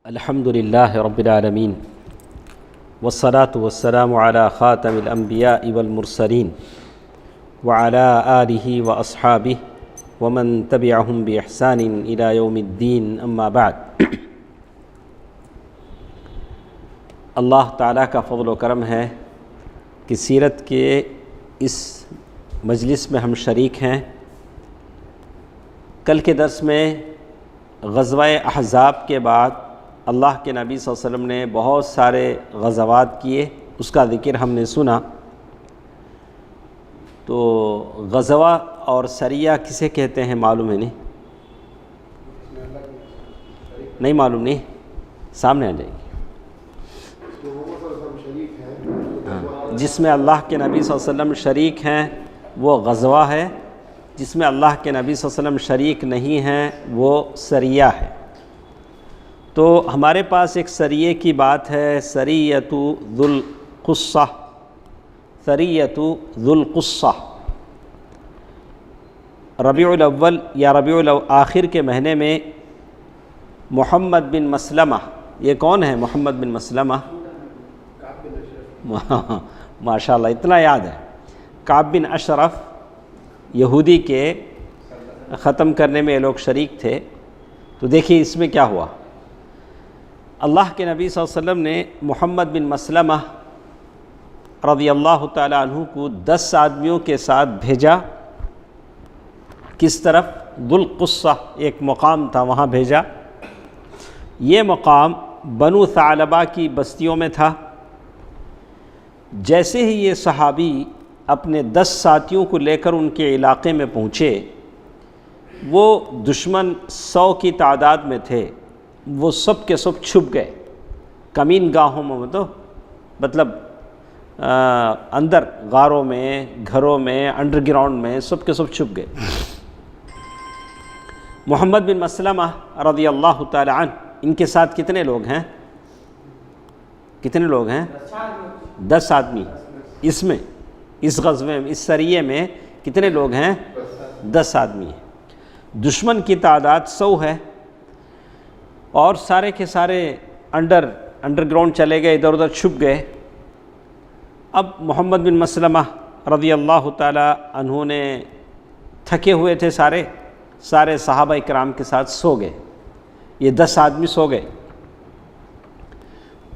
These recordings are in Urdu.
الحمد للہ رب العالمین والصلاة والسلام علی خاتم الانبیاء والمرسلین وعلی آلہ واصحابہ ومن تبعہم باحسان الی یوم الدین اما بعد۔ اللہ تعالیٰ کا فضل و کرم ہے کہ سیرت کے اس مجلس میں ہم شریک ہیں۔ کل کے درس میں غزوہ احزاب کے بعد اللہ کے نبی صلی اللہ علیہ وسلم نے بہت سارے غزوات کیے، اس کا ذکر ہم نے سنا۔ تو غزوہ اور سریہ کسے کہتے ہیں معلوم ہے نہیں معلوم نہیں، سامنے آ جائے گی۔ جس میں اللہ کے نبی صلی اللہ علیہ وسلم شریک ہیں وہ غزوہ ہے، جس میں اللہ کے نبی صلی اللہ علیہ وسلم شریک نہیں ہیں وہ سریہ ہے۔ تو ہمارے پاس ایک سریے کی بات ہے، سریۃ ذو القصہ، سریۃ ذو القصہ۔ ربیع الاول یا ربیع الاخر کے مہینے میں محمد بن مسلمہ، یہ کون ہے محمد بن مسلمہ؟ ماشاء اللہ اتنا یاد ہے۔ کعب بن اشرف یہودی کے ختم کرنے میں یہ لوگ شریک تھے۔ تو دیکھیے اس میں کیا ہوا۔ اللہ کے نبی صلی اللہ علیہ وسلم نے محمد بن مسلمہ رضی اللہ تعالی عنہ کو 10 آدمیوں کے ساتھ بھیجا۔ کس طرف؟ ذو القصہ، ایک مقام تھا، وہاں بھیجا۔ یہ مقام بنو ثعلبہ کی بستیوں میں تھا۔ جیسے ہی یہ صحابی اپنے 10 ساتھیوں کو لے کر ان کے علاقے میں پہنچے، وہ دشمن 100 کی تعداد میں تھے، وہ سب کے سب چھپ گئے کمین گاہوں میں، مطلب اندر غاروں میں، گھروں میں، انڈر گراؤنڈ میں، سب کے سب چھپ گئے۔ محمد بن مسلمہ رضی اللہ تعالی عنہ، ان کے ساتھ کتنے لوگ ہیں؟ کتنے لوگ ہیں؟ 10 آدمی۔ اس میں، اس غزوے میں، اس سریے میں کتنے لوگ ہیں؟ 10 آدمی ہیں۔ دشمن کی تعداد 100 ہے، اور سارے کے سارے انڈر گراؤنڈ چلے گئے، ادھر ادھر چھپ گئے۔ اب محمد بن مسلمہ رضی اللہ تعالی عنہ نے تھکے ہوئے تھے، سارے صحابہ کرام کے ساتھ سو گئے۔ یہ 10 آدمی سو گئے۔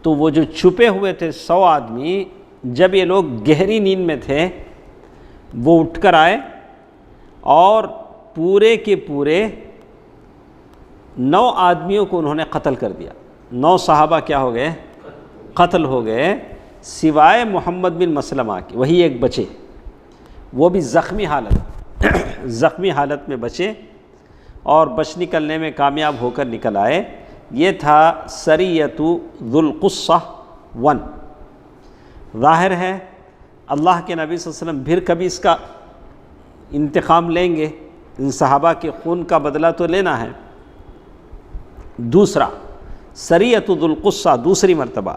تو وہ جو چھپے ہوئے تھے 100 آدمی، جب یہ لوگ گہری نیند میں تھے، وہ اٹھ کر آئے اور پورے کے پورے 9 آدمیوں کو انہوں نے قتل کر دیا۔ 9 صحابہ کیا ہو گئے؟ قتل ہو گئے، سوائے محمد بن مسلمہ کے، وہی ایک بچے، وہ بھی زخمی حالت میں بچے، اور بچ نکلنے میں کامیاب ہو کر نکل آئے۔ یہ تھا سریۃ ذو القصہ 1۔ ظاہر ہے اللہ کے نبی صلی اللہ علیہ وسلم پھر کبھی اس کا انتقام لیں گے، ان صحابہ کے خون کا بدلہ تو لینا ہے۔ دوسرا سریۃ ذو القصہ، دوسری مرتبہ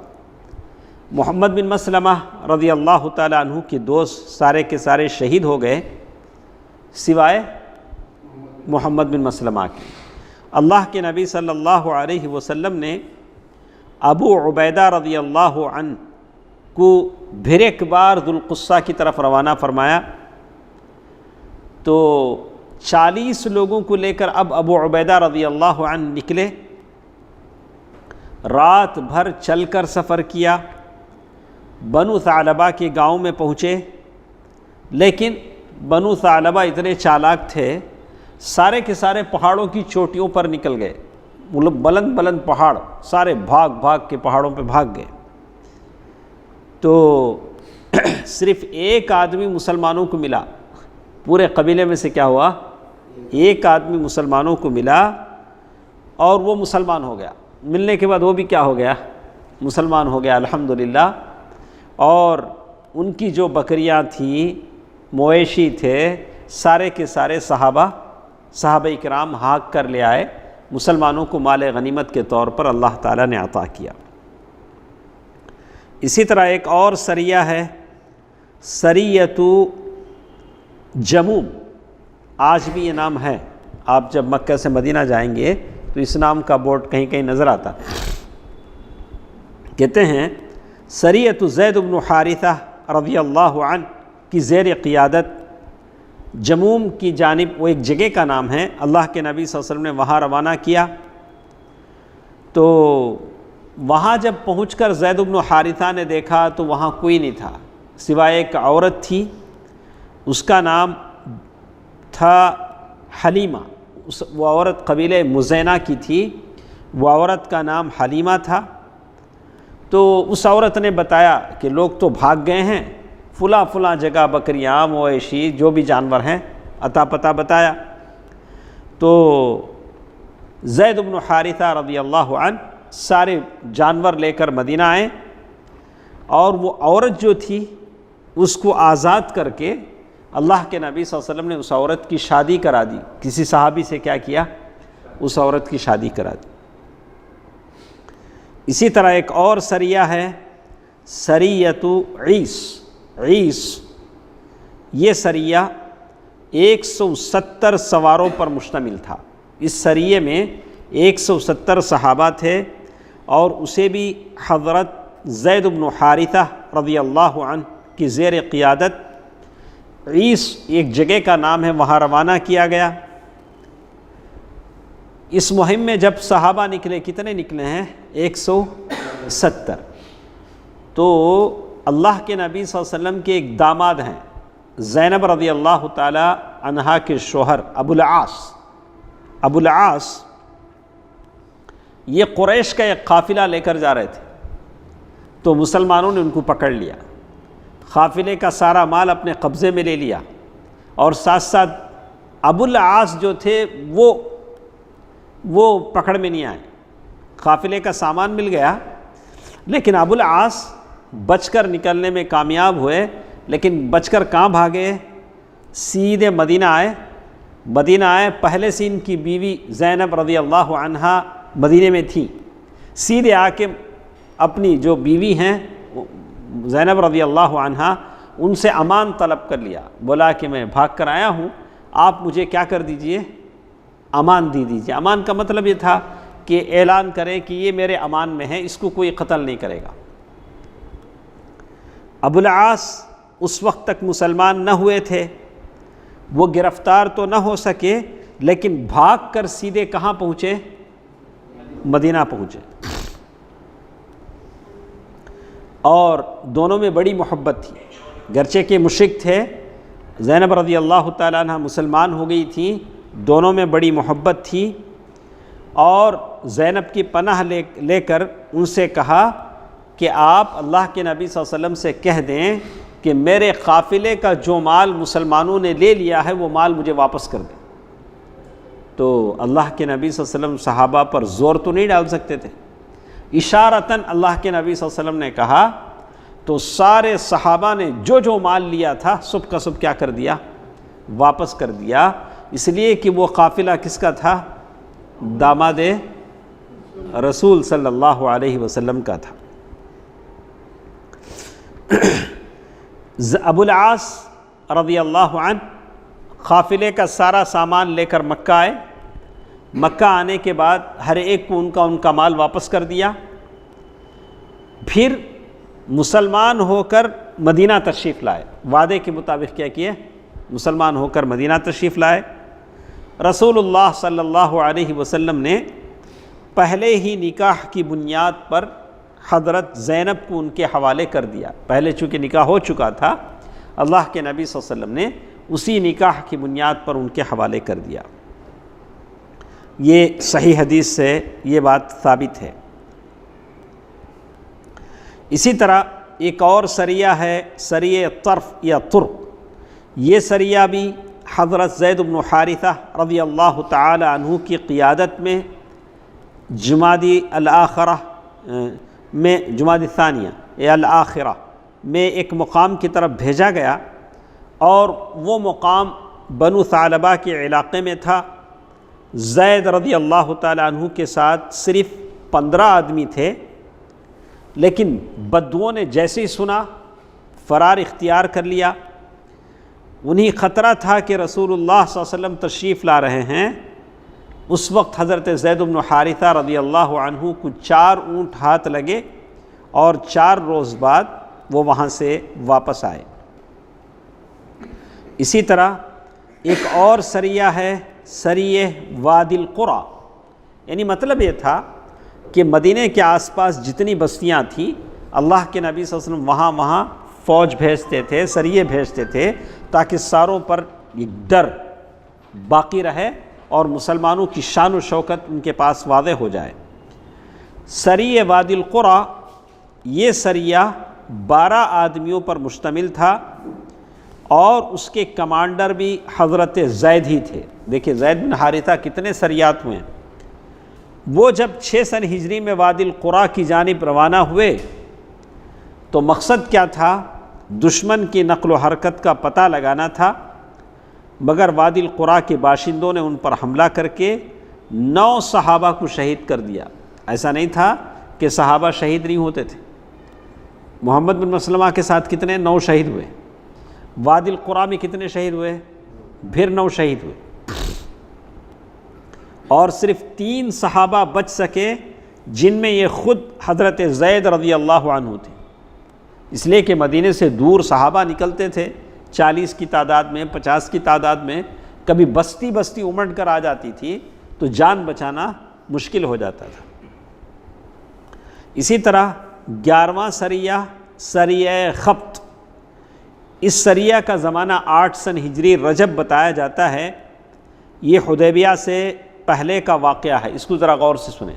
محمد بن مسلمہ رضی اللہ تعالی عنہ کے دوست سارے کے سارے شہید ہو گئے، سوائے محمد بن مسلمہ کے۔ اللہ کے نبی صلی اللہ علیہ وسلم نے ابو عبیدہ رضی اللہ عنہ کو پھر ایک بار ذو القصہ کی طرف روانہ فرمایا۔ تو 40 لوگوں کو لے کر اب ابو عبیدہ رضی اللہ عنہ نکلے، رات بھر چل کر سفر کیا، بنو ثعلبہ کے گاؤں میں پہنچے۔ لیکن بنو ثعلبہ اتنے چالاک تھے، سارے کے سارے پہاڑوں کی چوٹیوں پر نکل گئے، مطلب بلند پہاڑ، سارے بھاگ کے پہاڑوں پہ بھاگ گئے۔ تو صرف ایک آدمی مسلمانوں کو ملا، پورے قبیلے میں سے کیا ہوا؟ ایک آدمی مسلمانوں کو ملا، اور وہ مسلمان ہو گیا۔ ملنے کے بعد وہ بھی کیا ہو گیا؟ مسلمان ہو گیا، الحمدللہ۔ اور ان کی جو بکریاں تھیں، مویشی تھے، سارے کے سارے صحابہ کرام ہاک کر لے آئے، مسلمانوں کو مال غنیمت کے طور پر اللہ تعالیٰ نے عطا کیا۔ اسی طرح ایک اور سریہ ہے، سریۃ جموم۔ آج بھی یہ نام ہے، آپ جب مکہ سے مدینہ جائیں گے تو اس نام کا بورڈ کہیں کہیں نظر آتا ہے۔ کہتے ہیں سریۃ زید بن حارثہ رضی اللہ عنہ کی زیر قیادت جموم کی جانب، وہ ایک جگہ کا نام ہے، اللہ کے نبی صلی اللہ علیہ وسلم نے وہاں روانہ کیا۔ تو وہاں جب پہنچ کر زید بن حارثہ نے دیکھا تو وہاں کوئی نہیں تھا سوائے ایک عورت تھی، اس کا نام تھا حلیمہ۔ وہ عورت قبیلہ مزینہ کی تھی، وہ عورت کا نام حلیمہ تھا۔ تو اس عورت نے بتایا کہ لوگ تو بھاگ گئے ہیں، فلاں فلاں جگہ بکریاں، مویشی، جو بھی جانور ہیں، عطا پتہ بتایا۔ تو زید بن حارثہ رضی اللہ عنہ سارے جانور لے کر مدینہ آئے، اور وہ عورت جو تھی اس کو آزاد کر کے اللہ کے نبی صلی اللہ علیہ وسلم نے اس عورت کی شادی کرا دی۔ کسی صحابی سے کیا کیا؟ اس عورت کی شادی کرا دی۔ اسی طرح ایک اور سریہ ہے سریۃ عیس۔ یہ سریہ 170 سواروں پر مشتمل تھا۔ اس سریے میں 170 صحابہ تھے، اور اسے بھی حضرت زید بن حارثہ رضی اللہ عنہ کی زیر قیادت عیس ایک جگہ کا نام ہے، وہاں روانہ کیا گیا۔ اس مہم میں جب صحابہ نکلے، کتنے نکلے ہیں؟ 170۔ تو اللہ کے نبی صلی اللہ علیہ وسلم کے ایک داماد ہیں، زینب رضی اللہ تعالی عنہا کے شوہر ابو العاص، یہ قریش کا ایک قافلہ لے کر جا رہے تھے، تو مسلمانوں نے ان کو پکڑ لیا، قافلے کا سارا مال اپنے قبضے میں لے لیا، اور ساتھ ساتھ ابو العاص جو تھے وہ پکڑ میں نہیں آئے۔ قافلے کا سامان مل گیا، لیکن ابو العاص بچ کر نکلنے میں کامیاب ہوئے، لیکن بچ کر کہاں بھاگے؟ سیدھے مدینہ آئے۔ پہلے سے ان کی بیوی زینب رضی اللہ عنہا مدینے میں تھی، سیدھے آ کے اپنی جو بیوی ہیں زینب رضی اللہ عنہا، ان سے امان طلب کر لیا، بولا کہ میں بھاگ کر آیا ہوں، آپ مجھے کیا کر دیجئے؟ امان دے دیجئے۔ امان کا مطلب یہ تھا کہ اعلان کریں کہ یہ میرے امان میں ہے، اس کو کوئی قتل نہیں کرے گا۔ ابو العاص اس وقت تک مسلمان نہ ہوئے تھے، وہ گرفتار تو نہ ہو سکے، لیکن بھاگ کر سیدھے کہاں پہنچے؟ مدینہ پہنچے، اور دونوں میں بڑی محبت تھی، گرچہ کہ مشرک تھے۔ زینب رضی اللہ تعالیٰ عنہ مسلمان ہو گئی تھی، دونوں میں بڑی محبت تھی، اور زینب کی پناہ لے کر ان سے کہا کہ آپ اللہ کے نبی صلی اللہ علیہ وسلم سے کہہ دیں کہ میرے قافلے کا جو مال مسلمانوں نے لے لیا ہے وہ مال مجھے واپس کر دیں۔ تو اللہ کے نبی صلی اللہ علیہ وسلم صحابہ پر زور تو نہیں ڈال سکتے تھے، اشارتاً اللہ کے نبی صلی اللہ علیہ وسلم نے کہا، تو سارے صحابہ نے جو مال لیا تھا سب کا سب کیا کر دیا؟ واپس کر دیا، اس لیے کہ وہ قافلہ کس کا تھا؟ داماد رسول صلی اللہ علیہ وسلم کا تھا۔ ابو العاص رضی اللہ عنہ قافلے کا سارا سامان لے کر مکہ آئے۔ مکہ آنے کے بعد ہر ایک کو ان کا مال واپس کر دیا، پھر مسلمان ہو کر مدینہ تشریف لائے، وعدے کے مطابق کیا کیے؟ مسلمان ہو کر مدینہ تشریف لائے۔ رسول اللہ صلی اللہ علیہ وسلم نے پہلے ہی نکاح کی بنیاد پر حضرت زینب کو ان کے حوالے کر دیا، پہلے چونکہ نکاح ہو چکا تھا، اللہ کے نبی صلی اللہ علیہ وسلم نے اسی نکاح کی بنیاد پر ان کے حوالے کر دیا۔ یہ صحیح حدیث سے یہ بات ثابت ہے۔ اسی طرح ایک اور سریہ ہے سریہ طرف یا طرق، یہ سریہ بھی حضرت زید بن حارثہ رضی اللہ تعالی عنہ کی قیادت میں جمادی الآخرہ میں جمادی ثانیہ یا الآخرہ میں ایک مقام کی طرف بھیجا گیا، اور وہ مقام بنو ثعلبہ کے علاقے میں تھا۔ زید رضی اللہ تعالی عنہ کے ساتھ صرف 15 آدمی تھے، لیکن بدوؤں نے جیسے ہی سنا فرار اختیار کر لیا۔ انہیں خطرہ تھا کہ رسول اللہ صلی اللہ علیہ وسلم تشریف لا رہے ہیں۔ اس وقت حضرت زید بن حارثہ رضی اللہ عنہ کو 4 اونٹ ہاتھ لگے، اور 4 روز بعد وہ وہاں سے واپس آئے۔ اسی طرح ایک اور سریہ ہے سریہ وادی القریٰ، یعنی مطلب یہ تھا کہ مدینے کے آس پاس جتنی بستیاں تھیں اللہ کے نبی صلی اللہ علیہ وسلم وہاں فوج بھیجتے تھے، سریے بھیجتے تھے تاکہ ساروں پر ایک ڈر باقی رہے اور مسلمانوں کی شان و شوکت ان کے پاس واضح ہو جائے۔ سریہ وادی القریٰ یہ سریہ 12 آدمیوں پر مشتمل تھا اور اس کے کمانڈر بھی حضرت زید ہی تھے۔ دیکھیں زید بن حارثہ کتنے سریات ہوئے ہیں۔ وہ جب 6 سن ہجری میں وادی القریٰ کی جانب روانہ ہوئے تو مقصد کیا تھا؟ دشمن کی نقل و حرکت کا پتہ لگانا تھا، مگر وادی القریٰ کے باشندوں نے ان پر حملہ کر کے 9 صحابہ کو شہید کر دیا۔ ایسا نہیں تھا کہ صحابہ شہید نہیں ہوتے تھے۔ محمد بن مسلمہ کے ساتھ کتنے 9 شہید ہوئے، وادی القریٰ میں کتنے شہید ہوئے، پھر 9 شہید ہوئے، اور صرف 3 صحابہ بچ سکے جن میں یہ خود حضرت زید رضی اللہ عنہ تھے، اس لیے کہ مدینے سے دور صحابہ نکلتے تھے 40 کی تعداد میں، 50 کی تعداد میں، کبھی بستی بستی امڑ کر آ جاتی تھی تو جان بچانا مشکل ہو جاتا تھا۔ اسی طرح 11واں سریہ سریہ خبت، اس سریہ کا زمانہ 8 سن ہجری رجب بتایا جاتا ہے۔ یہ حدیبیہ سے پہلے کا واقعہ ہے، اس کو ذرا غور سے سنیں۔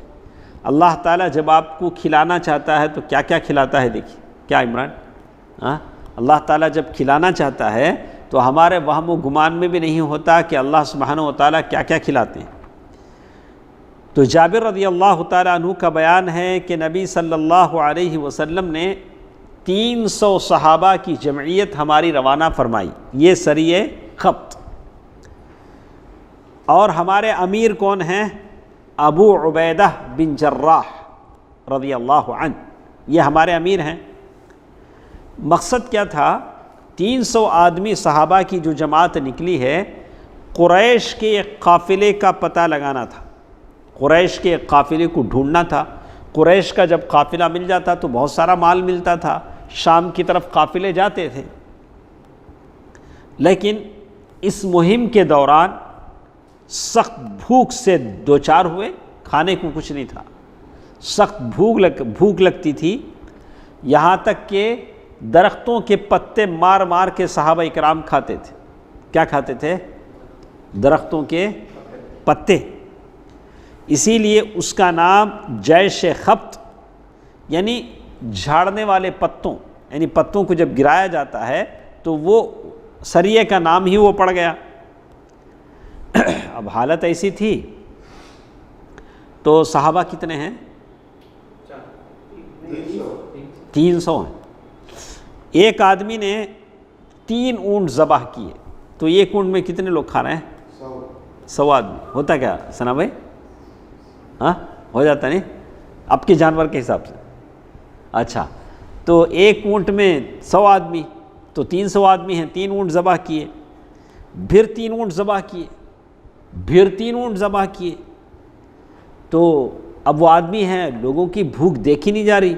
اللہ تعالیٰ جب آپ کو کھلانا چاہتا ہے تو کیا کیا کھلاتا ہے؟ دیکھیے کیا عمران، اللہ تعالیٰ جب کھلانا چاہتا ہے تو ہمارے وہم و گمان میں بھی نہیں ہوتا کہ اللہ سبحانہ و تعالیٰ کیا کیا کھلاتے ہیں۔ تو جابر رضی اللہ تعالیٰ عنہ کا بیان ہے کہ نبی صلی اللہ علیہ وسلم نے 300 صحابہ کی جمعیت ہماری روانہ فرمائی، یہ سریہ خبت۔ اور ہمارے امیر کون ہیں؟ ابو عبیدہ بن جراح رضی اللہ عنہ، یہ ہمارے امیر ہیں۔ مقصد کیا تھا؟ 300 آدمی صحابہ کی جو جماعت نکلی ہے، قریش کے ایک قافلے کا پتہ لگانا تھا، قریش کے ایک قافلے کو ڈھونڈنا تھا۔ قریش کا جب قافلہ مل جاتا تو بہت سارا مال ملتا تھا، شام کی طرف قافلے جاتے تھے، لیکن اس مہم کے دوران سخت بھوک سے دوچار ہوئے، کھانے کو کچھ نہیں تھا، سخت بھوک لگتی تھی، یہاں تک کہ درختوں کے پتے مار مار کے صحابہ اکرام کھاتے تھے۔ کیا کھاتے تھے؟ درختوں کے پتے۔ اسی لیے اس کا نام جیش خبت، یعنی جھاڑنے والے پتوں، یعنی پتوں کو جب گرایا جاتا ہے تو وہ سریے کا نام ہی وہ پڑ گیا۔ اب حالت ایسی تھی تو صحابہ کتنے ہیں؟ 300 ہیں۔ ایک آدمی نے 3 اونٹ ذبح کیے تو ایک اونٹ میں کتنے لوگ کھا رہے ہیں؟ 100 آدمی۔ ہوتا کیا ثنا بھائی؟ ہاں ہو جاتا نہیں اب کے جانور کے حساب سے؟ اچھا، تو ایک اونٹ میں 100 آدمی، تو 300 آدمی ہیں، 3 اونٹ ذبح کیے، پھر 3 اونٹ ذبح کیے، پھر 3 اونٹ ذبح کیے۔ تو اب وہ آدمی ہیں، لوگوں کی بھوک دیکھی نہیں جا رہی،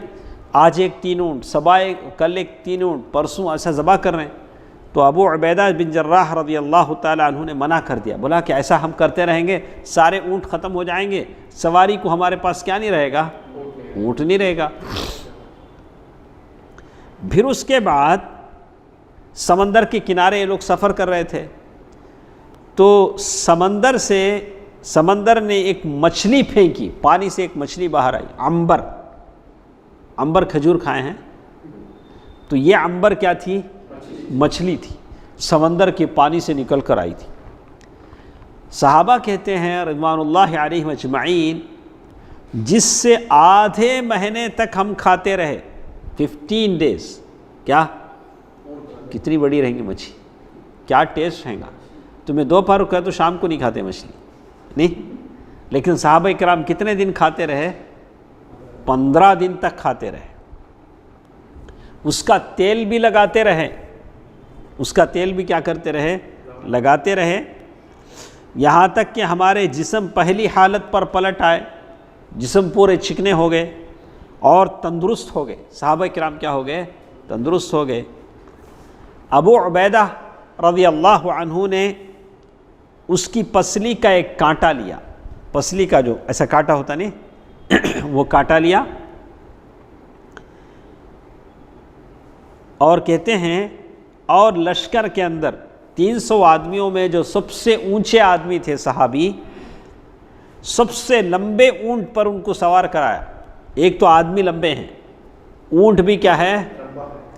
آج ایک 3 اونٹ، صبح کل ایک 3 اونٹ، پرسوں ایسا ذبح کر رہے ہیں۔ تو ابو عبیدہ بن جراح رضی اللہ تعالیٰ عنہ نے منع کر دیا، بولا کہ ایسا ہم کرتے رہیں گے سارے اونٹ ختم ہو جائیں گے، سواری کو ہمارے پاس کیا نہیں رہے گا؟ اونٹ نہیں رہے گا۔ پھر اس کے بعد سمندر کے کنارے یہ لوگ سفر کر رہے تھے، تو سمندر نے ایک مچھلی پھینکی، پانی سے ایک مچھلی باہر آئی، عنبر کھجور کھائے ہیں تو یہ عنبر کیا تھی؟ مچھلی تھی، سمندر کے پانی سے نکل کر آئی تھی۔ صحابہ کہتے ہیں رضوان اللہ علیہم اجمعین، جس سے آدھے مہینے تک ہم کھاتے رہے، 15 days، کیا کتنی بڑی رہیں گی مچھلی، کیا ٹیسٹ رہیں گا؟ تمہیں دوپہر کو ہے تو شام کو نہیں کھاتے مچھلی نہیں، لیکن صحابہ کرام کتنے دن کھاتے رہے؟ 15 دن تک کھاتے رہے۔ اس کا تیل بھی لگاتے رہے، اس کا تیل بھی کیا کرتے رہے؟ لگاتے رہے، یہاں تک کہ ہمارے جسم پہلی حالت پر پلٹ آئے، جسم پورے چکنے ہو گئے، اور تندرست ہو گئے. صحابہ کرام کیا ہو گئے؟ تندرست ہو گئے. ابو عبیدہ رضی اللہ عنہ نے اس کی پسلی کا ایک کانٹا لیا، پسلی کا جو ایسا کانٹا ہوتا نہیں وہ کانٹا لیا، اور کہتے ہیں اور لشکر کے اندر 300 آدمیوں میں جو سب سے اونچے آدمی تھے صحابی، سب سے لمبے اونٹ پر ان کو سوار کرایا. ایک تو آدمی لمبے ہیں، اونٹ بھی کیا ہے؟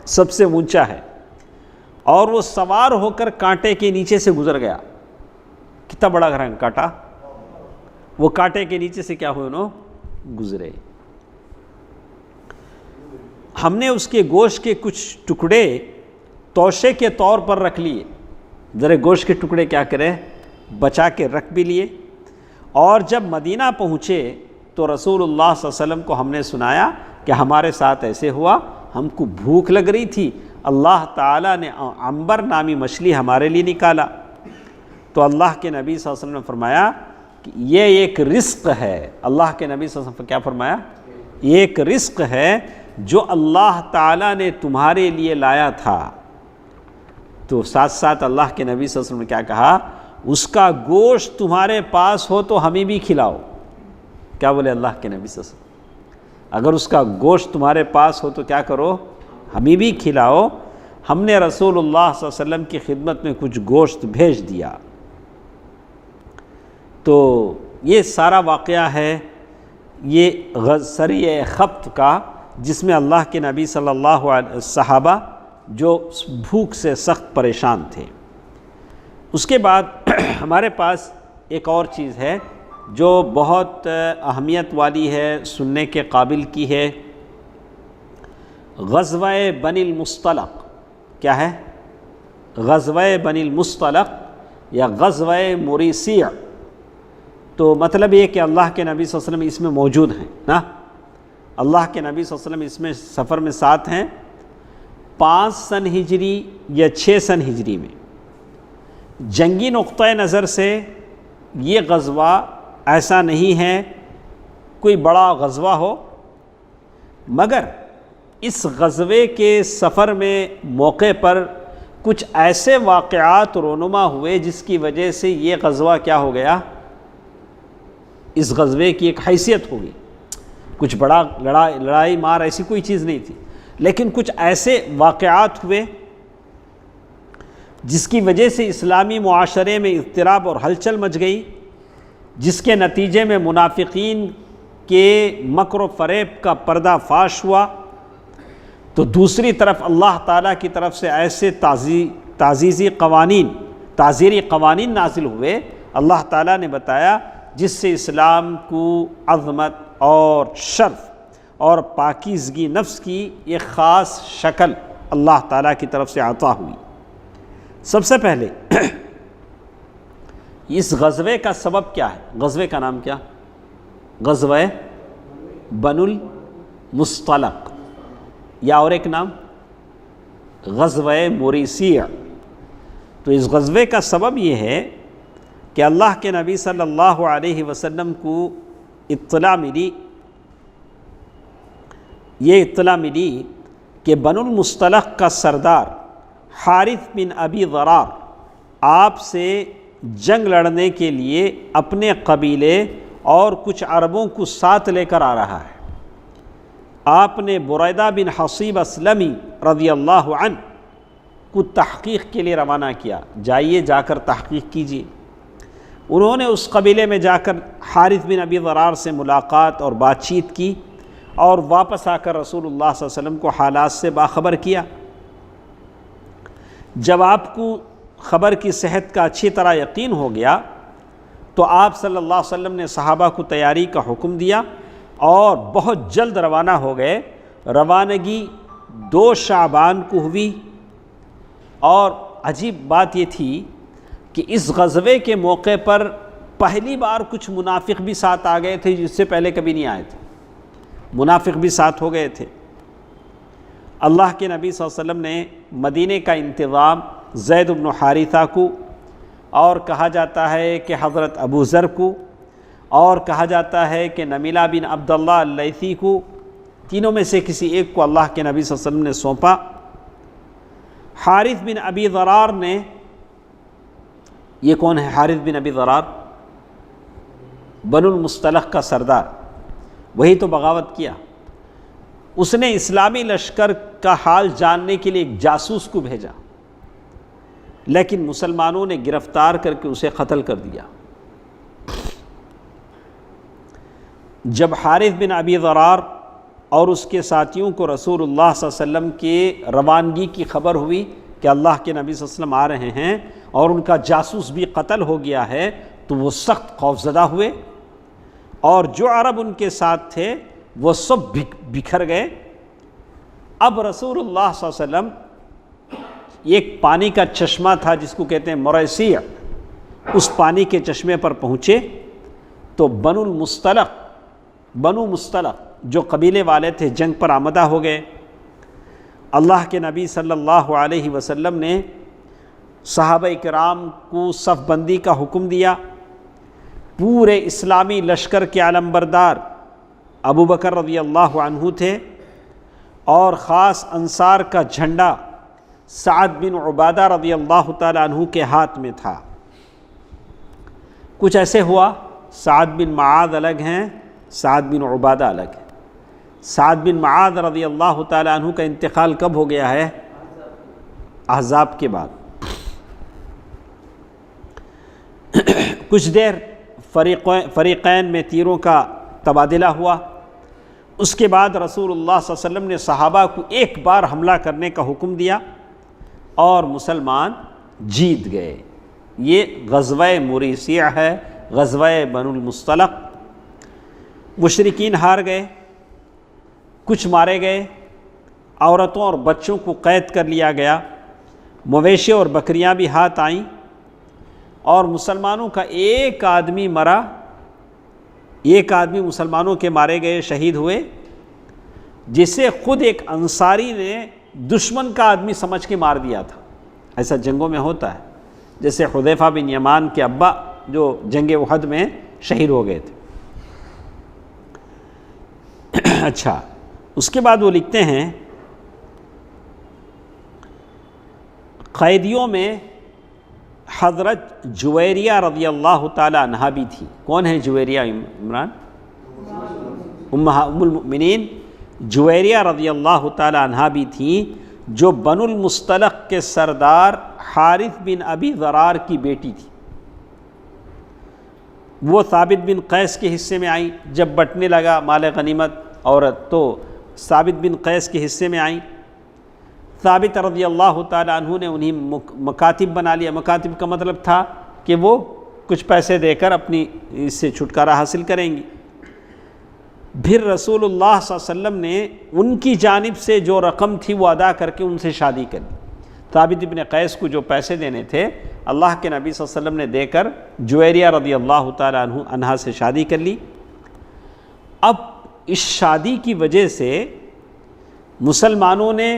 سب سے اونچا ہے. اور وہ سوار ہو کر کانٹے کے نیچے سے گزر گیا. کتنا بڑا کانٹا، وہ کانٹے کے نیچے سے کیا ہوئے؟ انہوں گزرے. ہم نے اس کے گوشت کے کچھ ٹکڑے توشے کے طور پر رکھ لیے. ذرا گوشت کے ٹکڑے کیا کرے؟ بچا کے رکھ بھی لیے. اور جب مدینہ پہنچے تو رسول اللہ صلی اللہ علیہ وسلم کو ہم نے سنایا کہ ہمارے ساتھ ایسے ہوا، ہم کو بھوک لگ رہی تھی، اللہ تعالیٰ نے عنبر نامی مچھلی ہمارے لیے نکالا. تو اللہ کے نبی صلی اللہ علیہ وسلم نے فرمایا کہ یہ ایک رزق ہے. اللہ کے نبی صلی اللہ علیہ وسلم کیا فرمایا؟ یہ ایک رزق ہے جو اللہ تعالیٰ نے تمہارے لیے لایا تھا. تو ساتھ ساتھ اللہ کے نبی صلی اللہ علیہ وسلم نے کیا کہا؟ اس کا گوشت تمہارے پاس ہو تو ہمیں بھی کھلاؤ. کیا بولے اللہ کے نبی صلی اللہ علیہ وسلم؟ اگر اس کا گوشت تمہارے پاس ہو تو کیا کرو؟ ہمیں بھی کھلاؤ. ہم نے رسول اللہ صلی اللہ علیہ وسلم کی خدمت میں کچھ گوشت بھیج دیا. تو یہ سارا واقعہ ہے یہ سریہ خبط کا، جس میں اللہ کے نبی صلی اللہ علیہ صحابہ جو بھوک سے سخت پریشان تھے. اس کے بعد ہمارے پاس ایک اور چیز ہے جو بہت اہمیت والی ہے، سننے کے قابل کی ہے. غزوہ بنی المصطلق. کیا ہے؟ غزوہ بنی المصطلق یا غزوہ مریسیع. تو مطلب یہ کہ اللہ کے نبی صلی اللہ علیہ وسلم اس میں موجود ہیں نا. اللہ کے نبی صلی اللہ علیہ وسلم اس میں سفر میں ساتھ ہیں. 5 سن ہجری یا 6 سن ہجری میں. جنگی نقطہ نظر سے یہ غزوہ ایسا نہیں ہے کوئی بڑا غزوہ ہو، مگر اس غزوے کے سفر میں موقع پر کچھ ایسے واقعات رونما ہوئے جس کی وجہ سے یہ غزوہ کیا ہو گیا؟ اس غزوے کی ایک حیثیت ہوگی. کچھ بڑا لڑائی مار ایسی کوئی چیز نہیں تھی، لیکن کچھ ایسے واقعات ہوئے جس کی وجہ سے اسلامی معاشرے میں اضطراب اور ہلچل مچ گئی، جس کے نتیجے میں منافقین کے مکر و فریب کا پردہ فاش ہوا. تو دوسری طرف اللہ تعالیٰ کی طرف سے ایسے تعزیری قوانین نازل ہوئے، اللہ تعالیٰ نے بتایا، جس سے اسلام کو عظمت اور شرف اور پاکیزگی نفس کی ایک خاص شکل اللہ تعالیٰ کی طرف سے عطا ہوئی. سب سے پہلے اس غزوے کا سبب کیا ہے؟ غزوے کا نام کیا؟ غزوہ بنو المصطلق، یا اور ایک نام غزوہ مریسیع. تو اس غزوے کا سبب یہ ہے کہ اللہ کے نبی صلی اللہ علیہ وسلم کو اطلاع ملی، یہ اطلاع ملی کہ بنو المصطلق کا سردار حارث بن ابی ضرار آپ سے جنگ لڑنے کے لیے اپنے قبیلے اور کچھ عربوں کو ساتھ لے کر آ رہا ہے. آپ نے بریدہ بن حصیب اسلمی رضی اللہ عنہ کو تحقیق کے لیے روانہ کیا، جائیے جا کر تحقیق کیجیے. انہوں نے اس قبیلے میں جا کر حارث بن ابی ضرار سے ملاقات اور بات چیت کی، اور واپس آ کر رسول اللہ صلی اللہ علیہ وسلم کو حالات سے باخبر کیا. جب آپ کو خبر کی صحت کا اچھی طرح یقین ہو گیا تو آپ صلی اللہ علیہ وسلم نے صحابہ کو تیاری کا حکم دیا اور بہت جلد روانہ ہو گئے. روانگی 2 شعبان کو ہوئی، اور عجیب بات یہ تھی کہ اس غزوے کے موقع پر پہلی بار کچھ منافق بھی ساتھ آ گئے تھے، جس سے پہلے کبھی نہیں آئے تھے. منافق بھی ساتھ ہو گئے تھے. اللہ کے نبی صلی اللہ علیہ وسلم نے مدینے کا انتظام زید بن حارثہ کو، اور کہا جاتا ہے کہ حضرت ابو ذر کو، اور کہا جاتا ہے کہ نمیلہ بن عبداللہ اللیثی کو، تینوں میں سے کسی ایک کو اللہ کے نبی صلی اللہ علیہ وسلم نے سونپا۔ حارث بن ابی ضرار نے، یہ کون ہے حارث بن ابی ضرار؟ بنو المصطلق کا سردار، وہی تو بغاوت کیا۔ اس نے اسلامی لشکر کا حال جاننے کے لیے ایک جاسوس کو بھیجا، لیکن مسلمانوں نے گرفتار کر کے اسے قتل کر دیا۔ جب حارث بن ابی ضرار اور اس کے ساتھیوں کو رسول اللہ صلی اللہ علیہ وسلم کی روانگی کی خبر ہوئی کہ اللہ کے نبی صلی اللہ علیہ وسلم آ رہے ہیں اور ان کا جاسوس بھی قتل ہو گیا ہے، تو وہ سخت خوفزدہ ہوئے، اور جو عرب ان کے ساتھ تھے وہ سب بکھر گئے۔ اب رسول اللہ صلی اللہ علیہ وسلم ایک پانی کا چشمہ تھا جس کو کہتے ہیں مریسیع، اس پانی کے چشمے پر پہنچے تو بنو مصطلق جو قبیلے والے تھے جنگ پر آمدہ ہو گئے۔ اللہ کے نبی صلی اللہ علیہ وسلم نے صحابہ کرام کو صف بندی کا حکم دیا۔ پورے اسلامی لشکر کے علمبردار ابو بکر رضی اللہ عنہ تھے، اور خاص انصار کا جھنڈا سعد بن عبادہ رضی اللہ تعالی عنہ کے ہاتھ میں تھا۔ کچھ ایسے ہوا، سعد بن معاذ الگ ہیں، سعد بن عبادہ الگ ہیں۔ سعد بن معاذ رضی اللہ تعالی عنہ کا انتقال کب ہو گیا ہے؟ احزاب کے بعد۔ کچھ دیر فریقین میں تیروں کا تبادلہ ہوا، اس کے بعد رسول اللہ صلی اللہ علیہ وسلم نے صحابہ کو ایک بار حملہ کرنے کا حکم دیا اور مسلمان جیت گئے۔ یہ غزوہ مریسیع ہے، غزوہ بنو المصطلق۔ مشرکین ہار گئے، کچھ مارے گئے، عورتوں اور بچوں کو قید کر لیا گیا، مویشی اور بکریاں بھی ہاتھ آئیں، اور مسلمانوں کا ایک آدمی مرا، ایک آدمی مسلمانوں کے مارے گئے، شہید ہوئے، جسے خود ایک انصاری نے دشمن کا آدمی سمجھ کے مار دیا تھا۔ ایسا جنگوں میں ہوتا ہے، جیسے حذیفہ بن یمان کے ابا جو جنگ احد میں شہید ہو گئے تھے۔ اچھا، اس کے بعد وہ لکھتے ہیں قیدیوں میں حضرت جویریہ رضی اللہ تعالی عنہا بھی تھی۔ کون ہے جویریہ عمران؟ ام المؤمنین جویریہ رضی اللہ تعالی عنہا بھی تھیں، جو بنو المصطلق کے سردار حارث بن ابی ضرار کی بیٹی تھی۔ وہ ثابت بن قیس کے حصے میں آئیں، جب بٹنے لگا مال غنیمت عورت تو ثابت بن قیس کے حصے میں آئیں۔ ثابت رضی اللہ تعالی عنہ نے انہیں مکاتب بنا لیا۔ مکاتب کا مطلب تھا کہ وہ کچھ پیسے دے کر اپنی اس سے چھٹکارا حاصل کریں گی۔ پھر رسول اللہ صلی اللہ علیہ وسلم نے ان کی جانب سے جو رقم تھی وہ ادا کر کے ان سے شادی کر لی۔ ثابت بن قیس کو جو پیسے دینے تھے اللہ کے نبی صلی اللہ علیہ وسلم نے دے کر جویریہ رضی اللہ تعالی عنہا سے شادی کر لی۔ اب اس شادی کی وجہ سے مسلمانوں نے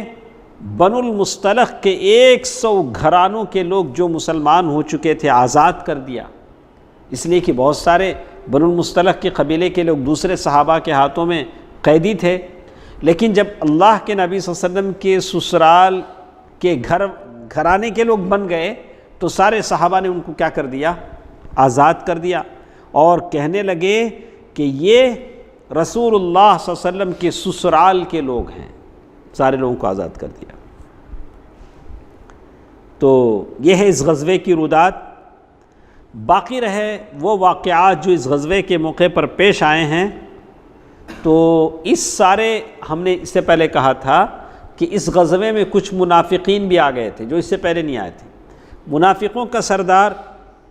بنو المصطلق کے 100 گھرانوں کے لوگ جو مسلمان ہو چکے تھے آزاد کر دیا، اس لیے کہ بہت سارے بنو المصطلق کے قبیلے کے لوگ دوسرے صحابہ کے ہاتھوں میں قیدی تھے۔ لیکن جب اللہ کے نبی صلی اللہ علیہ وسلم کے سسرال کے گھرانے کے لوگ بن گئے تو سارے صحابہ نے ان کو کیا کر دیا؟ آزاد کر دیا، اور کہنے لگے کہ یہ رسول اللہ صلی اللہ علیہ وسلم کے سسرال کے لوگ ہیں، سارے لوگوں کو آزاد کر دیا۔ تو یہ ہے اس غزوے کی رودات۔ باقی رہے وہ واقعات جو اس غزوے کے موقع پر پیش آئے ہیں، تو اس سارے ہم نے اس سے پہلے کہا تھا کہ اس غزوے میں کچھ منافقین بھی آ گئے تھے جو اس سے پہلے نہیں آئے تھے۔ منافقوں کا سردار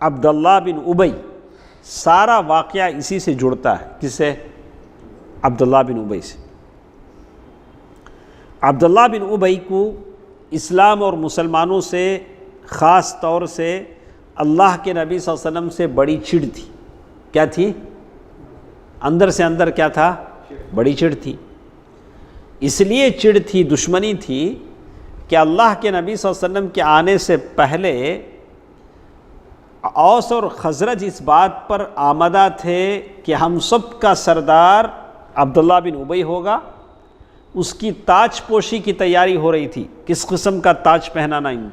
عبداللہ بن ابی، سارا واقعہ اسی سے جڑتا ہے۔ کس سے؟ عبداللہ بن ابی سے۔ عبداللہ بن ابی کو اسلام اور مسلمانوں سے خاص طور سے اللہ کے نبی صلی اللہ علیہ وسلم سے بڑی چڑ تھی۔ کیا تھی؟ اندر سے اندر کیا تھا؟ بڑی چڑ تھی۔ اس لیے چڑ تھی، دشمنی تھی کہ اللہ کے نبی صلی اللہ علیہ وسلم کے آنے سے پہلے اوس اور خزرج اس بات پر آمدہ تھے کہ ہم سب کا سردار عبداللہ بن ابی ہوگا، اس کی تاج پوشی کی تیاری ہو رہی تھی۔ کس قسم کا تاج پہنانا، ان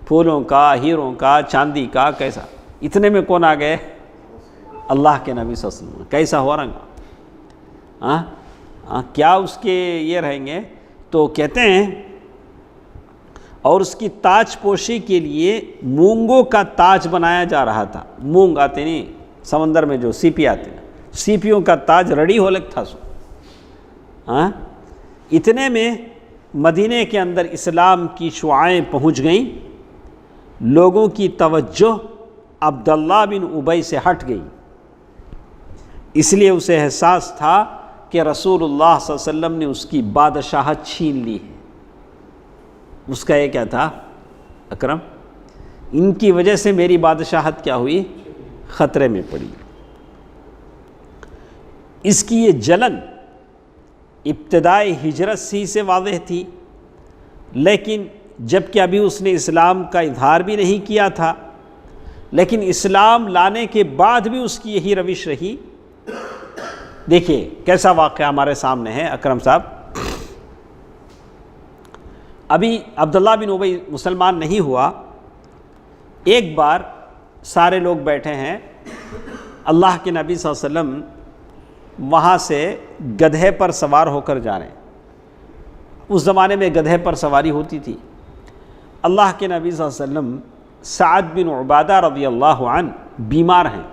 پھولوں کا، ہیروں کا، چاندی کا، کیسا؟ اتنے میں کون آ گئے؟ اللہ کے نبی صلی اللہ علیہ وسلم۔ کیسا ہو رنگا؟ کیا اس کے یہ رہیں گے؟ تو کہتے ہیں اور اس کی تاج پوشی کے لیے مونگوں کا تاج بنایا جا رہا تھا۔ مونگ آتے نہیں سمندر میں، جو سیپی آتے ہیں، سیپیوں کا تاج ریڈی ہو لگ تھا سو۔ اتنے میں مدینے کے اندر اسلام کی شعائیں پہنچ گئیں، لوگوں کی توجہ عبداللہ بن ابی سے ہٹ گئی، اس لیے اسے احساس تھا کہ رسول اللہ صلی اللہ علیہ وسلم نے اس کی بادشاہت چھین لی ہے۔ اس کا یہ کیا تھا؟ اکرم، ان کی وجہ سے میری بادشاہت کیا ہوئی؟ خطرے میں پڑی۔ اس کی یہ جلن ابتدائی ہجرت سے واضح تھی، لیکن جب کہ ابھی اس نے اسلام کا اظہار بھی نہیں کیا تھا، لیکن اسلام لانے کے بعد بھی اس کی یہی روش رہی۔ دیکھیے کیسا واقعہ ہمارے سامنے ہے اکرم صاحب۔ ابھی عبداللہ بن ابی مسلمان نہیں ہوا، ایک بار سارے لوگ بیٹھے ہیں، اللہ کے نبی صلی اللہ علیہ وسلم وہاں سے گدھے پر سوار ہو کر جا رہے ہیں۔ اس زمانے میں گدھے پر سواری ہوتی تھی۔ اللہ کے نبی صلی اللہ علیہ وسلم سعد بن عبادہ رضی اللہ عنہ بیمار ہیں،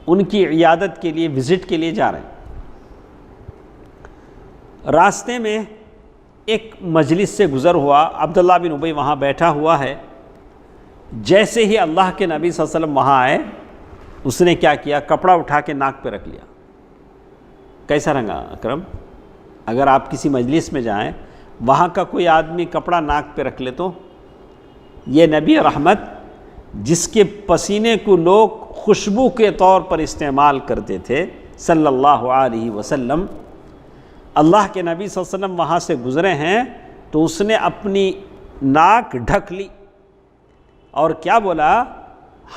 ان کی عیادت کے لیے، وزٹ کے لیے جا رہے ہیں۔ راستے میں ایک مجلس سے گزر ہوا، عبداللہ بن ابی وہاں بیٹھا ہوا ہے۔ جیسے ہی اللہ کے نبی صلی اللہ علیہ وسلم وہاں آئے، اس نے کیا کیا؟ کپڑا اٹھا کے ناک پہ رکھ لیا۔ کیسا رنگا اکرم؟ اگر آپ کسی مجلس میں جائیں، وہاں کا کوئی آدمی کپڑا ناک پہ رکھ لے تو؟ یہ نبی رحمت جس کے پسینے کو لوگ خوشبو کے طور پر استعمال کرتے تھے صلی اللہ علیہ وسلم، اللہ کے نبی صلی اللہ علیہ وسلم وہاں سے گزرے ہیں تو اس نے اپنی ناک ڈھک لی اور کیا بولا؟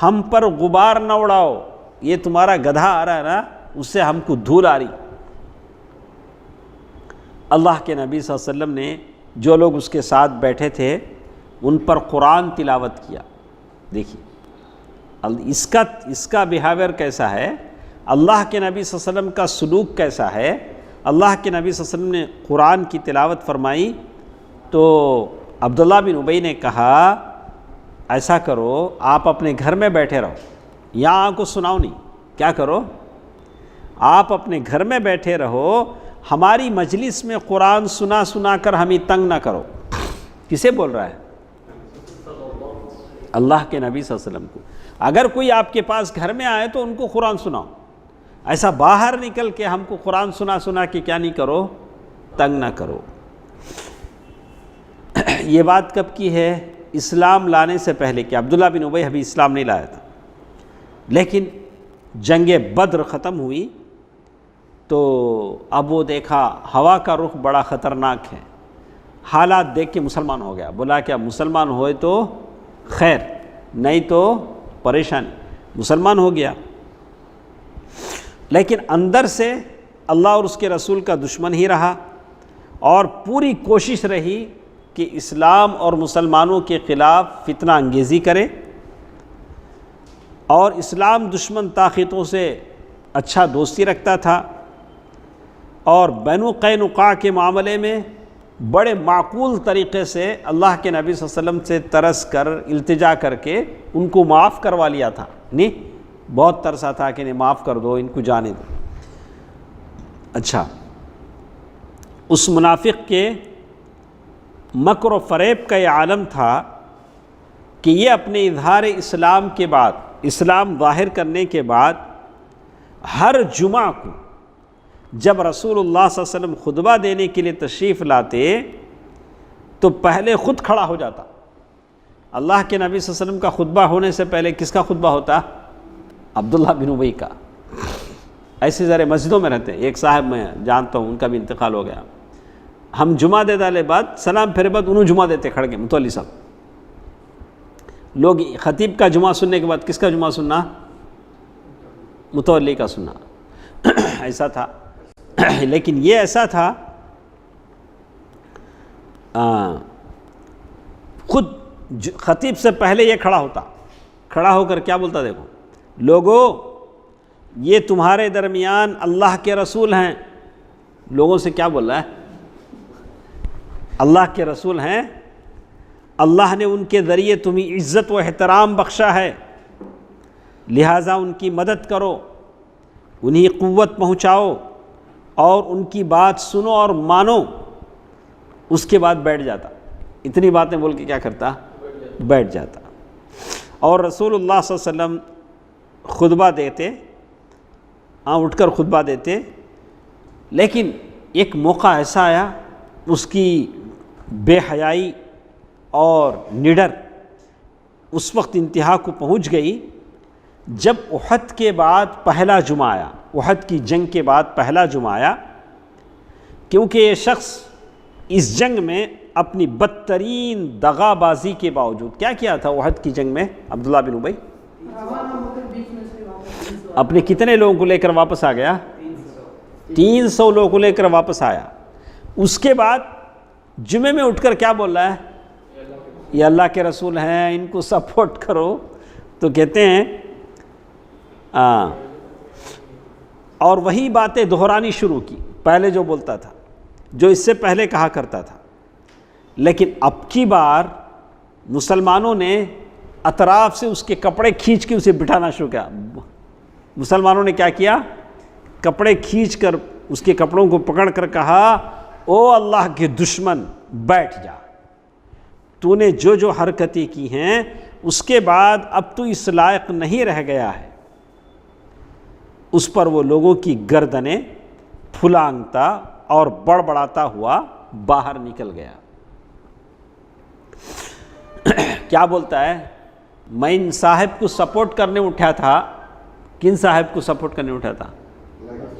ہم پر غبار نہ اڑاؤ، یہ تمہارا گدھا آ رہا ہے نا، اس سے ہم کو دھول آ رہی۔ اللہ کے نبی صلی اللہ علیہ وسلم نے جو لوگ اس کے ساتھ بیٹھے تھے ان پر قرآن تلاوت کیا۔ دیکھیے اس کا بیہیویئر کیسا ہے، اللہ کے نبی صلی اللہ علیہ وسلم کا سلوک کیسا ہے۔ اللہ کے نبی صلی اللہ علیہ وسلم نے قرآن کی تلاوت فرمائی تو عبداللہ بن ابی نے کہا ایسا کرو، آپ اپنے گھر میں بیٹھے رہو، یہاں کو سناؤ نہیں۔ کیا کرو؟ آپ اپنے گھر میں بیٹھے رہو، ہماری مجلس میں قرآن سنا کر ہمیں تنگ نہ کرو۔ کسے بول رہا ہے؟ اللہ کے نبی صلی اللہ علیہ وسلم کو۔ اگر کوئی آپ کے پاس گھر میں آئے تو ان کو قرآن سناؤ، ایسا باہر نکل کے ہم کو قرآن سنا کے کیا نہیں کرو؟ تنگ نہ کرو۔ یہ بات کب کی ہے؟ اسلام لانے سے پہلے کہ عبداللہ بن ابی ابھی اسلام نہیں لایا تھا، لیکن جنگ بدر ختم ہوئی تو اب وہ دیکھا ہوا کا رخ بڑا خطرناک ہے، حالات دیکھ کے مسلمان ہو گیا۔ بولا کیا مسلمان ہوئے تو خیر، نہیں تو پریشانی۔ مسلمان ہو گیا، لیکن اندر سے اللہ اور اس کے رسول کا دشمن ہی رہا، اور پوری کوشش رہی کہ اسلام اور مسلمانوں کے خلاف فتنہ انگیزی کرے، اور اسلام دشمن طاقتوں سے اچھا دوستی رکھتا تھا، اور بنو قینقاع کے معاملے میں بڑے معقول طریقے سے اللہ کے نبی صلی اللہ علیہ وسلم سے ترس کر، التجا کر کے ان کو معاف کروا لیا تھا۔ نہیں، بہت ترسا تھا کہ انہیں معاف کر دو، ان کو جانے دو۔ اچھا، اس منافق کے مکر و فریب کا یہ عالم تھا کہ یہ اپنے اظہار اسلام کے بعد، اسلام ظاہر کرنے کے بعد، ہر جمعہ کو جب رسول اللہ صلی اللہ علیہ وسلم خطبہ دینے کے لیے تشریف لاتے تو پہلے خود کھڑا ہو جاتا۔ اللہ کے نبی صلی اللہ علیہ وسلم کا خطبہ ہونے سے پہلے کس کا خطبہ ہوتا؟ عبداللہ بن ابی کا۔ ایسے ذرا مسجدوں میں رہتے ہیں، ایک صاحب میں جانتا ہوں، ان کا بھی انتقال ہو گیا۔ ہم جمعہ دے ڈالے بعد سلام پھیرے بعد انہوں جمعہ دیتے کھڑ کے، متولی صاحب لوگ خطیب کا جمعہ سننے کے بعد کس کا جمعہ سننا؟ متولی کا سننا۔ ایسا تھا، لیکن یہ ایسا تھا خود خطیب سے پہلے یہ کھڑا ہو کر کیا بولتا؟ دیکھو لوگوں، یہ تمہارے درمیان اللہ کے رسول ہیں. لوگوں سے کیا بول رہا ہے؟ اللہ کے رسول ہیں، اللہ نے ان کے ذریعے تمہیں عزت و احترام بخشا ہے، لہٰذا ان کی مدد کرو، انہیں قوت پہنچاؤ اور ان کی بات سنو اور مانو. اس کے بعد بیٹھ جاتا. اتنی باتیں بول کے کیا کرتا؟ بیٹھ جاتا. اور رسول اللہ صلی اللہ علیہ وسلم خطبہ دیتے، اٹھ کر خطبہ دیتے، لیکن ایک موقع ایسا آیا، اس کی بے حیائی اور نڈر اس وقت انتہا کو پہنچ گئی جب احد کے بعد پہلا جمعہ آیا. احد کی جنگ کے بعد پہلا جمعہ آیا، کیونکہ یہ شخص اس جنگ میں اپنی بدترین دغا بازی کے باوجود کیا کیا تھا؟ احد کی جنگ میں عبداللہ بن ابی اپنے کتنے لوگوں کو لے کر واپس آ گیا؟ 300 لوگوں کو لے کر واپس آیا. اس کے بعد جمعے میں اٹھ کر کیا بول رہا ہے؟ یہ اللہ کے رسول ہیں، ان کو سپورٹ کرو. تو کہتے ہیں اور وہی باتیں دہرانی شروع کی، پہلے جو بولتا تھا، جو اس سے پہلے کہا کرتا تھا. لیکن اب کی بار مسلمانوں نے اطراف سے اس کے کپڑے کھینچ کے اسے بٹھانا شروع کیا. مسلمانوں نے کیا کیا؟ کپڑے کھینچ کر اس کے کپڑوں کو پکڑ کر کہا، او اللہ کے دشمن بیٹھ جا، تو نے جو جو حرکتیں کی ہیں اس کے بعد اب تو اس لائق نہیں رہ گیا ہے. اس پر وہ لوگوں کی گردنیں پھلانگتا اور بڑبڑاتا ہوا باہر نکل گیا. کیا بولتا ہے؟ میں ان صاحب کو سپورٹ کرنے اٹھا تھا. کن صاحب کو سپورٹ کرنے اٹھا تھا؟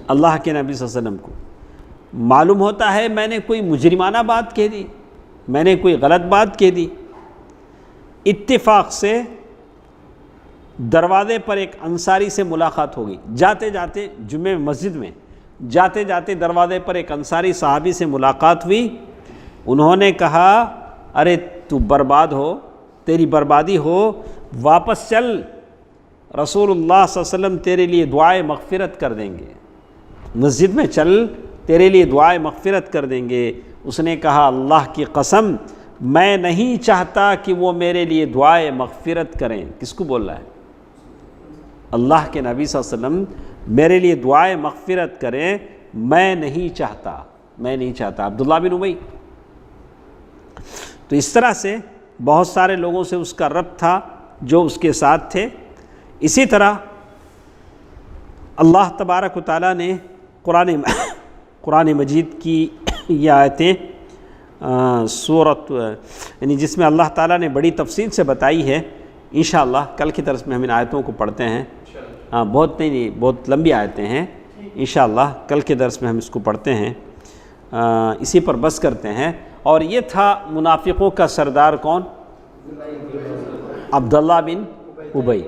اللہ کے نبی صلی اللہ علیہ وسلم کو. معلوم ہوتا ہے میں نے کوئی مجرمانہ بات کہہ دی، میں نے کوئی غلط بات کہہ دی. اتفاق سے دروازے پر ایک انصاری سے ملاقات ہوگی. جاتے جاتے جمعہ مسجد میں جاتے جاتے دروازے پر ایک انصاری صحابی سے ملاقات ہوئی. انہوں نے کہا، ارے تو برباد ہو، تیری بربادی ہو، واپس چل، رسول اللہ صلی اللہ علیہ وسلم تیرے لیے دعائے مغفرت کر دیں گے، مسجد میں چل، تیرے لیے دعائے مغفرت کر دیں گے. اس نے کہا، اللہ کی قسم میں نہیں چاہتا کہ وہ میرے لیے دعائے مغفرت کریں. کس کو بول رہا ہے؟ اللہ کے نبی صلی اللہ علیہ وسلم میرے لیے دعائے مغفرت کریں، میں نہیں چاہتا، میں نہیں چاہتا. عبداللہ بن ابی. تو اس طرح سے بہت سارے لوگوں سے اس کا ربط تھا جو اس کے ساتھ تھے. اسی طرح اللہ تبارک و تعالیٰ نے قرآن مجید کی یہ آیتیں سورت یعنی جس میں اللہ تعالیٰ نے بڑی تفصیل سے بتائی ہے. انشاءاللہ کل کی درس میں ہم ان آیتوں کو پڑھتے ہیں. بہت بہت لمبی آیتیں ہیں. انشاءاللہ کل کے درس میں ہم اس کو پڑھتے ہیں. اسی پر بس کرتے ہیں. اور یہ تھا منافقوں کا سردار کون؟ عبداللہ بن ابی.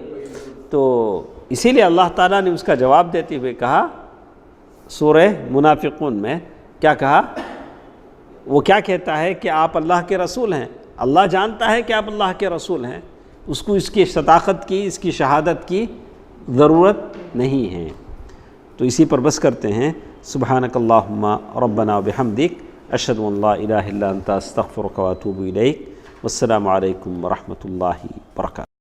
تو اسی لیے اللہ تعالیٰ نے اس کا جواب دیتے ہوئے کہا سورہ منافقون میں، کیا کہا؟ وہ کیا کہتا ہے کہ آپ اللہ کے رسول ہیں. اللہ جانتا ہے کہ آپ اللہ کے رسول ہیں، اس کو اس کی صداقت کی، اس کی شہادت کی ضرورت نہیں ہے. تو اسی پر بس کرتے ہیں. سبحانک اللہم ربنا وبحمدک، اشہد ان لا الہ الا انت استغفرک واتوب الیک. والسلام علیکم ورحمۃ اللہ وبرکاتہ.